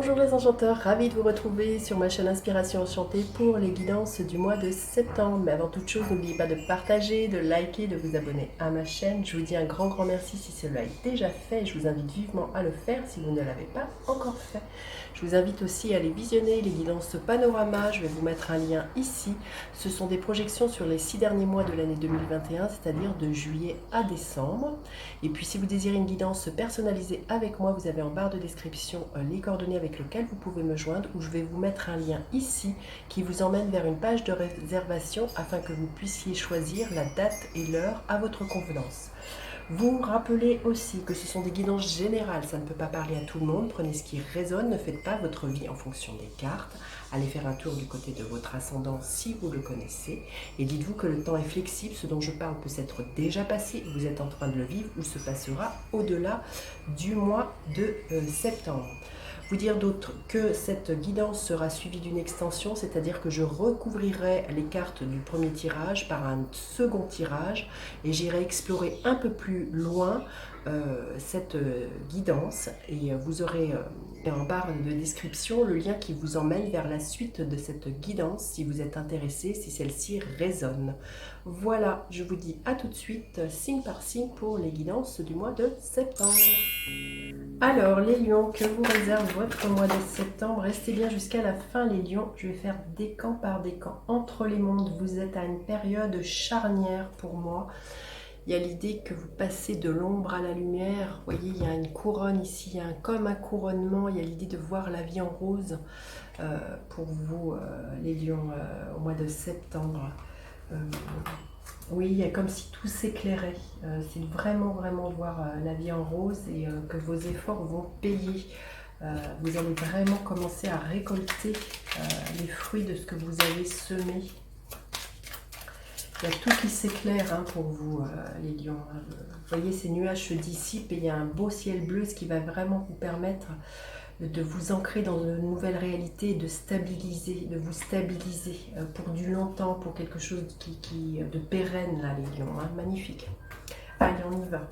Bonjour les enchanteurs, ravi de vous retrouver sur ma chaîne Inspiration Enchantée pour les guidances du mois de septembre. Mais avant toute chose, n'oubliez pas de partager, de liker, de vous abonner à ma chaîne. Je vous dis un grand merci si cela est déjà fait. Je vous invite vivement à le faire si vous ne l'avez pas encore fait. Je vous invite aussi à aller visionner les guidances panorama. Je vais vous mettre un lien ici. Ce sont des projections sur les 6 derniers mois de l'année 2021, c'est-à-dire de juillet à décembre. Et puis si vous désirez une guidance personnalisée avec moi, vous avez en barre de description les coordonnées avec lesquelles vous pouvez me joindre, ou je vais vous mettre un lien ici qui vous emmène vers une page de réservation afin que vous puissiez choisir la date et l'heure à votre convenance. Vous rappelez aussi que ce sont des guidances générales, ça ne peut pas parler à tout le monde. Prenez ce qui résonne, ne faites pas votre vie en fonction des cartes. Allez faire un tour du côté de votre ascendant si vous le connaissez. Et dites-vous que le temps est flexible, ce dont je parle peut s'être déjà passé, vous êtes en train de le vivre ou se passera au-delà du mois de septembre. Vous dire d'autre que cette guidance sera suivie d'une extension, c'est-à-dire que je recouvrirai les cartes du premier tirage par un second tirage et j'irai explorer un peu plus loin cette guidance, et vous aurez en barre de description le lien qui vous emmène vers la suite de cette guidance si vous êtes intéressé, si celle-ci résonne. Voilà, je vous dis à tout de suite, signe par signe, pour les guidances du mois de septembre. Alors, les lions, que vous réserve votre mois de septembre? Restez bien jusqu'à la fin, les lions. Je vais faire décan par décan entre les mondes. Vous êtes à une période charnière pour moi. Il y a l'idée que vous passez de l'ombre à la lumière. Vous voyez, il y a une couronne ici, il y a comme un couronnement. Il y a l'idée de voir la vie en rose pour vous, les lions, au mois de septembre. Oui, il y a comme si tout s'éclairait. C'est vraiment de voir la vie en rose, et que vos efforts vont payer. Vous allez vraiment commencer à récolter les fruits de ce que vous avez semé. Il y a tout qui s'éclaire pour vous, les lions. Vous voyez, ces nuages se dissipent et il y a un beau ciel bleu, ce qui va vraiment vous permettre de vous ancrer dans une nouvelle réalité, de vous stabiliser pour du longtemps, pour quelque chose de pérenne, là, les lions. Magnifique. Allez, on y va.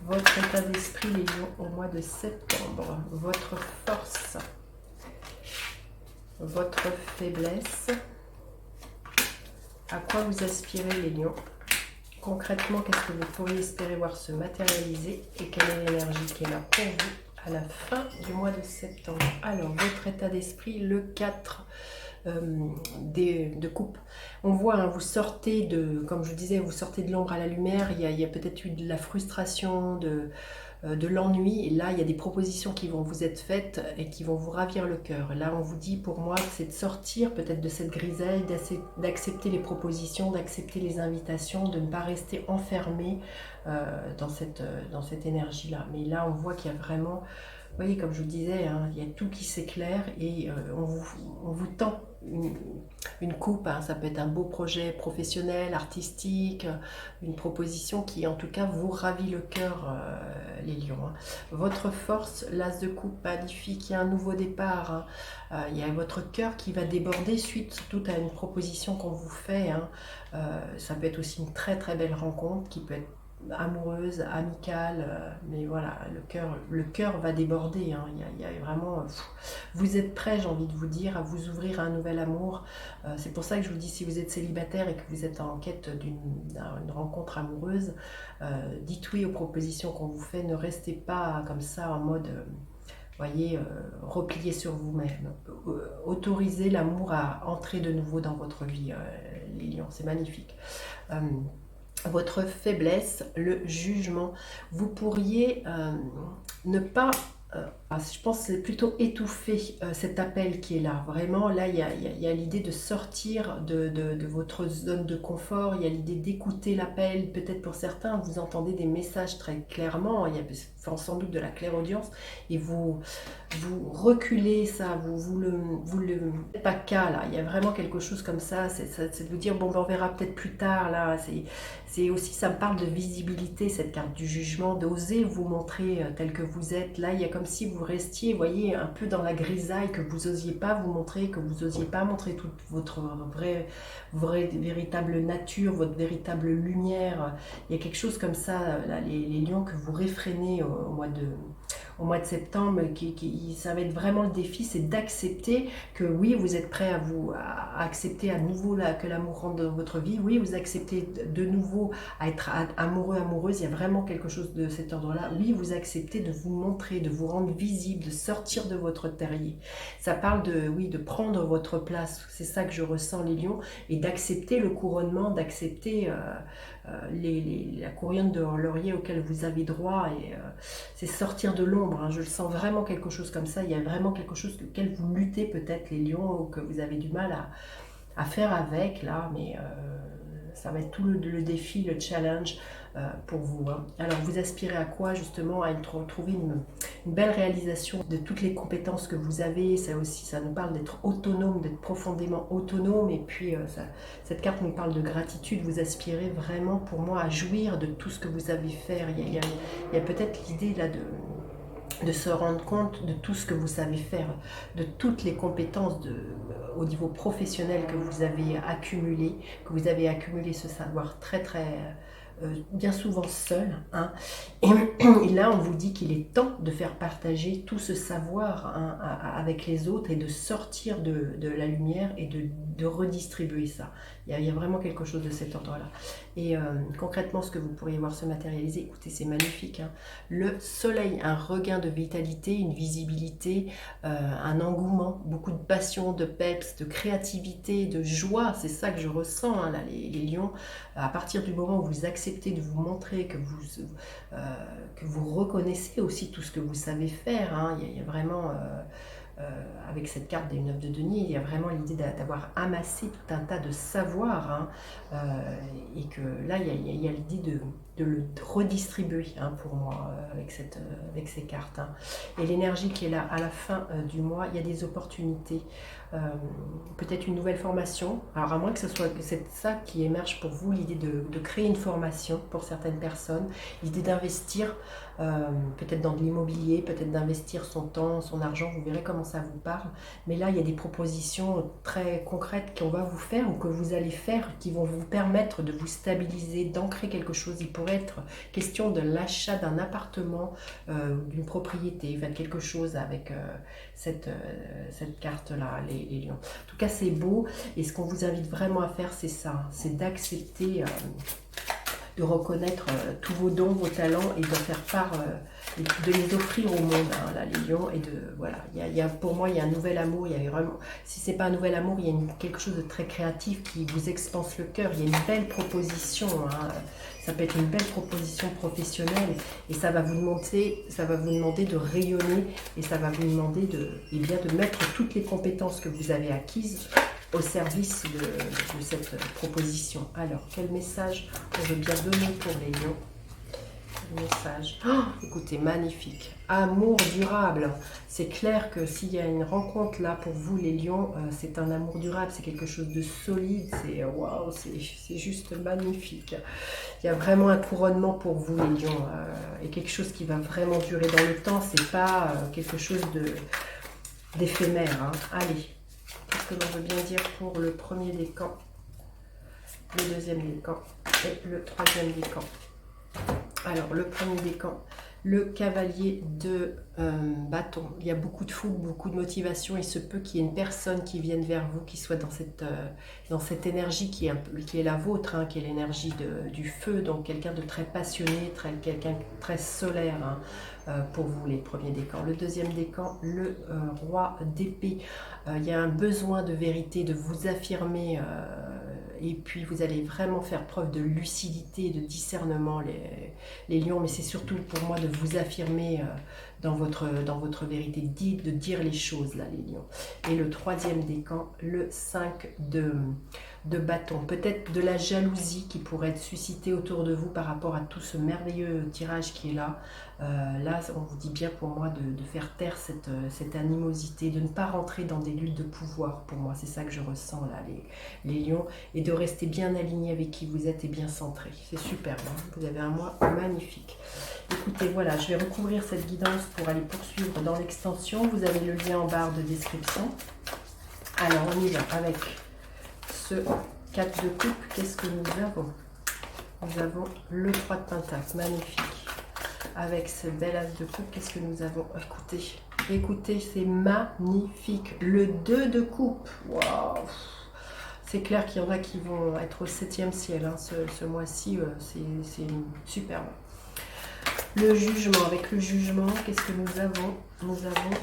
Votre état d'esprit, les lions, au mois de septembre. Votre force. Votre faiblesse. À quoi vous aspirez, les lions? Concrètement, qu'est-ce que vous pourriez espérer voir se matérialiser, et quelle est l'énergie qui est là pour vous à la fin du mois de septembre? Alors, votre état d'esprit, le 4 de coupe. On voit, vous sortez comme je vous disais, vous sortez de l'ombre à la lumière. Il y a peut-être eu de la frustration, de l'ennui, et là il y a des propositions qui vont vous être faites et qui vont vous ravir le cœur. Là on vous dit, pour moi, c'est de sortir peut-être de cette grisaille, d'accepter les propositions, d'accepter les invitations, de ne pas rester enfermé dans cette énergie-là. Mais là on voit qu'il y a vraiment, vous voyez, comme je vous disais, il y a tout qui s'éclaire, et on vous tend une coupe. Ça peut être un beau projet professionnel, artistique, une proposition qui en tout cas vous ravit le cœur, les lions. Votre force, l'as de coupe, magnifique. Il y a un nouveau départ. Il y a votre cœur qui va déborder suite à une proposition qu'on vous fait. Ça peut être aussi une très belle rencontre qui peut être amoureuse, amicale, mais voilà, le cœur va déborder. Il y a vraiment, vous êtes prêt, j'ai envie de vous dire, à vous ouvrir à un nouvel amour. C'est pour ça que je vous dis, si vous êtes célibataire et que vous êtes en quête d'une rencontre amoureuse, dites oui aux propositions qu'on vous fait. Ne restez pas comme ça en mode voyez, repliez sur vous-même. Autorisez l'amour à entrer de nouveau dans votre vie, les lions. C'est magnifique. Votre faiblesse, le jugement. Vous pourriez ne pas, je pense que c'est plutôt étouffer cet appel qui est là. Vraiment, là, il y a l'idée de sortir de votre zone de confort. Il y a l'idée d'écouter l'appel. Peut-être pour certains, vous entendez des messages très clairement. Il y a sans doute de la clairaudience, et vous reculez ça. Vous le faites pas cas, là. Il y a vraiment quelque chose comme ça. C'est de vous dire, bon, ben, on verra peut-être plus tard, là. C'est aussi, ça me parle de visibilité, cette carte du jugement, d'oser vous montrer tel que vous êtes. Là, il y a comme si vous restiez, vous voyez, un peu dans la grisaille, que vous n'osiez pas vous montrer, que vous n'osiez pas montrer toute votre véritable nature, votre véritable lumière. Il y a quelque chose comme ça, là, les lions, que vous réfrénez au au mois de septembre, ça va être vraiment le défi, c'est d'accepter que oui, vous êtes prêt à accepter à nouveau que l'amour rentre dans votre vie. Oui, vous acceptez de nouveau à être amoureux, amoureuse. Il y a vraiment quelque chose de cet ordre-là. Oui, vous acceptez de vous montrer, de vous rendre visible, de sortir de votre terrier. Ça parle oui, de prendre votre place. C'est ça que je ressens, les lions, et d'accepter le couronnement, d'accepter la couronne de laurier auquel vous avez droit. Et c'est sortir de l'ombre. Hein. Je le sens vraiment quelque chose comme ça. Il y a vraiment quelque chose auquel vous luttez peut-être, les lions, ou que vous avez du mal à faire avec, là, mais ça va être tout le défi, le challenge pour vous. Hein. Alors, vous aspirez à quoi, justement? À trouver une belle réalisation de toutes les compétences que vous avez. Ça aussi, ça nous parle d'être autonome, d'être profondément autonome. Et puis, cette carte nous parle de gratitude. Vous aspirez vraiment, pour moi, à jouir de tout ce que vous avez fait. Il y a peut-être l'idée, là, de se rendre compte de tout ce que vous savez faire, de toutes les compétences au niveau professionnel que vous avez accumulé ce savoir très bien souvent seul. Hein. Et là, on vous dit qu'il est temps de faire partager tout ce savoir, hein, avec les autres, et de sortir de la lumière et de redistribuer ça. Il y a vraiment quelque chose de cet ordre-là. Et concrètement, ce que vous pourriez voir se matérialiser, écoutez, c'est magnifique. Hein. Le soleil, un regain de vitalité, une visibilité, un engouement, beaucoup de passion, de peps, de créativité, de joie. C'est ça que je ressens, hein, là, les lions. À partir du moment où vous acceptez de vous montrer, que vous reconnaissez aussi tout ce que vous savez faire, hein, il y a vraiment... avec cette carte des 9 de denier, il y a vraiment l'idée d'avoir amassé tout un tas de savoir, hein, et que là, il y a l'idée de le redistribuer, hein, pour moi, avec ces cartes. Hein. Et l'énergie qui est là à la fin du mois, il y a des opportunités, peut-être une nouvelle formation. Alors à moins que c'est ça qui émerge pour vous, l'idée de créer une formation pour certaines personnes, l'idée d'investir, peut-être dans de l'immobilier, peut-être d'investir son temps, son argent, vous verrez comment ça vous parle. Mais là, il y a des propositions très concrètes qu'on va vous faire ou que vous allez faire qui vont vous permettre de vous stabiliser, d'ancrer quelque chose. Il pourrait être question de l'achat d'un appartement, d'une propriété, faites quelque chose avec cette carte-là, les lions. En tout cas, c'est beau, et ce qu'on vous invite vraiment à faire, c'est ça, c'est d'accepter... de reconnaître tous vos dons, vos talents, et de faire part, de les offrir au monde, hein, là, les lions. Et voilà, pour moi, il y a un nouvel amour. Il y a vraiment, si c'est pas un nouvel amour, il y a quelque chose de très créatif qui vous expanse le cœur. Il y a une belle proposition, hein. Ça peut être une belle proposition professionnelle, et ça va vous demander de rayonner, et ça va vous demander de mettre toutes les compétences que vous avez acquises au service de cette proposition. Alors, quel message on veut bien donner pour les lions? Message. Oh, écoutez, magnifique. Amour durable. C'est clair que s'il y a une rencontre là pour vous, les lions, c'est un amour durable, c'est quelque chose de solide, c'est waouh, c'est juste magnifique. Il y a vraiment un couronnement pour vous, les lions, et quelque chose qui va vraiment durer dans le temps. C'est pas quelque chose d'éphémère. Hein. Allez, qu'est-ce que l'on veut bien dire pour le premier décan, le deuxième décan et le troisième décan? Alors, le premier décan, le cavalier de bâton. Il y a beaucoup de fougue, beaucoup de motivation. Il se peut qu'il y ait une personne qui vienne vers vous, qui soit dans cette énergie qui est la vôtre, hein, qui est l'énergie du feu. Donc, quelqu'un de très passionné, quelqu'un de très solaire, hein, pour vous, les premiers décans. Le deuxième décan, le roi d'épée. Il y a un besoin de vérité, de vous affirmer, et puis vous allez vraiment faire preuve de lucidité et de discernement, les lions, mais c'est surtout pour moi de vous affirmer dans votre vérité, de dire les choses, là, les lions. Et le troisième décan, le 5 de bâton, peut-être de la jalousie qui pourrait être suscitée autour de vous par rapport à tout ce merveilleux tirage qui est là. Là, on vous dit bien pour moi de faire taire cette animosité, de ne pas rentrer dans des luttes de pouvoir. Pour moi, c'est ça que je ressens là, les lions, et de rester bien aligné avec qui vous êtes et bien centré. C'est superbe, hein. Vous avez un mois magnifique. Écoutez, voilà, je vais recouvrir cette guidance pour aller poursuivre dans l'extension. Vous avez le lien en barre de description. Alors, on y va avec ce 4 de coupe. Qu'est-ce que nous avons? Nous avons le 3 de pentacle, magnifique. avec ce bel as de coupe, qu'est-ce que nous avons? Écoutez, écoutez, c'est magnifique. Le 2 de coupe. Waouh! C'est clair qu'il y en a qui vont être au 7e ciel. Hein. Ce mois-ci, c'est superbe. Le jugement. Avec le jugement, qu'est-ce que nous avons? Nous avons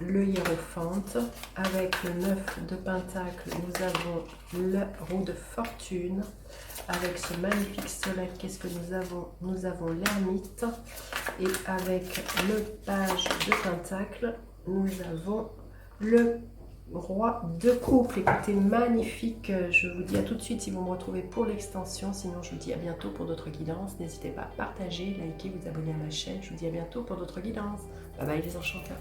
le hiérophante. Avec le 9 de pentacle, nous avons le roue de fortune. Avec ce magnifique soleil, qu'est-ce que nous avons? Nous avons l'ermite. Et avec le page de pentacle, nous avons le roi de couple. Écoutez, magnifique. Je vous dis à tout de suite si vous me retrouvez pour l'extension. Sinon, je vous dis à bientôt pour d'autres guidances. N'hésitez pas à partager, liker, vous abonner à ma chaîne. Je vous dis à bientôt pour d'autres guidances. Bye bye les enchanteurs.